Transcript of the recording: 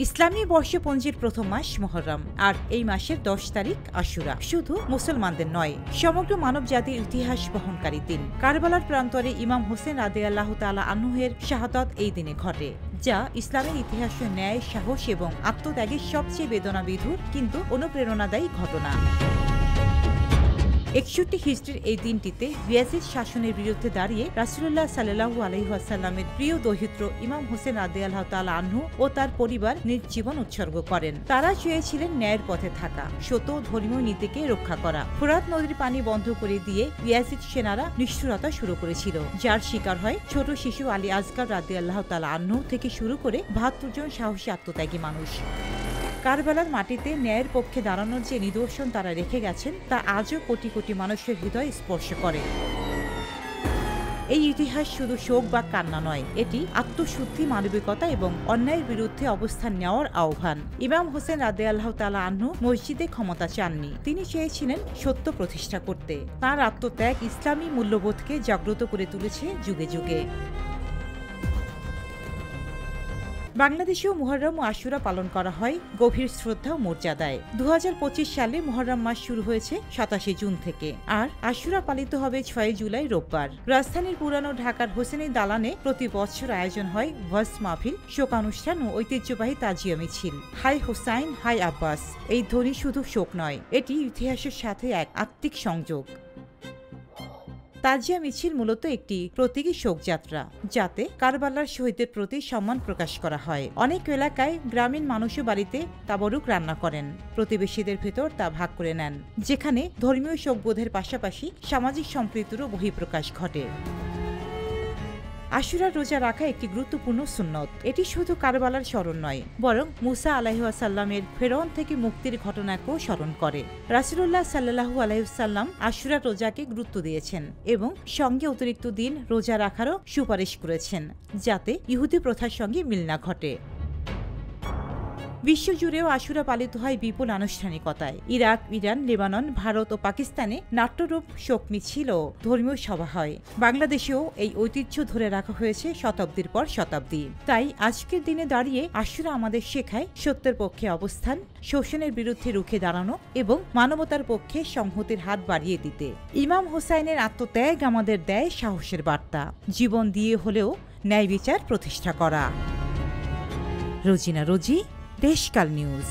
ইসলামী বর্ষপঞ্জির প্রথম মাস মুহররম, আর এই মাসের 10 তারিখ আশুরা শুধু মুসলমানদের নয়, সমগ্র মানব জাতির ইতিহাস বহনকারী দিন। কারবালার প্রান্তরে ইমাম হোসেন রাদিয়াল্লাহু তাআলা আনহুর শাহাদাত এই দিনে ঘটে, যা ইসলামের ইতিহাসে ন্যায়, সাহস এবং আত্মত্যাগের সবচেয়ে বেদনাবিধুর কিন্তু অনুপ্রেরণাদায়ী ঘটনা। 61 হিজরির এই দিনটিতে ইয়াজিদ শাসনের বিরুদ্ধে দাঁড়িয়ে রাসূলুল্লাহ সাল্লাল্লাহু আলাইহি ওয়াসাল্লামের প্রিয় দৌহিত্র ইমাম হোসেন রাদিয়াল্লাহু তাআলা আনহু ও তার পরিবার নিজ জীবন উৎসর্গ করেন। তারা চেয়েছিলেন ন্যায়ের পথে থাকা, সত্য ধর্মীয় নীতিকে রক্ষা করা। ফোরাত নদীর পানি বন্ধ করে দিয়ে ইয়াজিদ সেনারা নিষ্ঠুরতা শুরু করেছিল, যার শিকার হয় ছোট শিশু আলী আসগার রাদিয়াল্লাহু তাআলা আনহু থেকে শুরু করে 72 জন সাহসী আত্মত্যাগী মানুষ। কারবালার মাটিতে ন্যায়ের পক্ষে দাঁড়ানোর যে নিদর্শন তারা রেখে গেছেন, তা আজও কোটি কোটি মানুষের হৃদয় স্পর্শ করে। এই ইতিহাস শুধু শোক বা কান্না নয়, এটি আত্মশুদ্ধি, মানবিকতা এবং অন্যায়ের বিরুদ্ধে অবস্থান নেওয়ার আহ্বান। ইমাম হোসেন রাদিয়াল্লাহু তাআলা আনহু মসজিদে ক্ষমতা চাননি, তিনি চেয়েছিলেন সত্য প্রতিষ্ঠা করতে। তাঁর আত্মত্যাগ ইসলামী মূল্যবোধকে জাগ্রত করে তুলেছে যুগে যুগে। বাংলাদেশেও মুহররম ও আশুরা পালন করা হয় গভীর শ্রদ্ধা ও মর্যাদায়। 2025 সালে মুহররম মাস শুরু হয়েছে 27 জুন থেকে, আর আশুরা পালিত হবে 6 জুলাই রোববার। রাজধানীর পুরানো ঢাকার হোসেনী দালানে প্রতি বছর আয়োজন হয় ওয়াজ মাহফিল, শোকানুষ্ঠান ও ঐতিহ্যবাহী তাজিয়া মিছিল। হাই হোসাইন, হাই আব্বাস, এই ধ্বনি শুধু শোক নয়, এটি ইতিহাসের সাথে এক আত্মিক সংযোগ। তাজিয়া মিছিল মূলত একটি প্রতীকী শোকযাত্রা, যাতে কারবালার শহীদদের প্রতি সম্মান প্রকাশ করা হয়। অনেক এলাকায় গ্রামীণ মানুষও বাড়িতে তাবরুক রান্না করেন, প্রতিবেশীদের ভেতর তা ভাগ করে নেন, যেখানে ধর্মীয় শোকবোধের পাশাপাশি সামাজিক সম্প্রীতিরও বহিঃপ্রকাশ ঘটে। আশুরার রোজা রাখা একটি গুরুত্বপূর্ণ সুন্নত। এটি শুধু কারবালার স্মরণ নয়, বরং মুসা আলাইহিস সালামের ফেরাউন থেকে মুক্তির ঘটনাকেও স্মরণ করে। রাসূলুল্লাহ সাল্লাল্লাহু আলাইহি ওয়াসাল্লাম আশুরার রোজাকে গুরুত্ব দিয়েছেন এবং সঙ্গে অতিরিক্ত দিন রোজা রাখারও সুপারিশ করেছেন, যাতে ইহুদি প্রথার সঙ্গে মিল না ঘটে। বিশ্বজুড়েও আশুরা পালিত হয় বিপুল আনুষ্ঠানিকতায়। ইরাক, ইরান, লেবানন, ভারত ও পাকিস্তানে নাট্যরূপ, শোক মিছিল ও ধর্মীয় সভা হয়। বাংলাদেশেও এই ঐতিহ্য ধরে রাখা হয়েছে শতাব্দীর পর শতাব্দী। তাই আজকের দিনে দাঁড়িয়ে আশুরা আমাদের শেখায় সত্যের পক্ষে অবস্থান, শোষণের বিরুদ্ধে রুখে দাঁড়ানো এবং মানবতার পক্ষে সংহতির হাত বাড়িয়ে দিতে। ইমাম হোসাইনের আত্মত্যাগ আমাদের দেয় সাহসের বার্তা, জীবন দিয়ে হলেও ন্যায় বিচার প্রতিষ্ঠা করা। রোজিনা রোজি, দেশকাল নিউজ।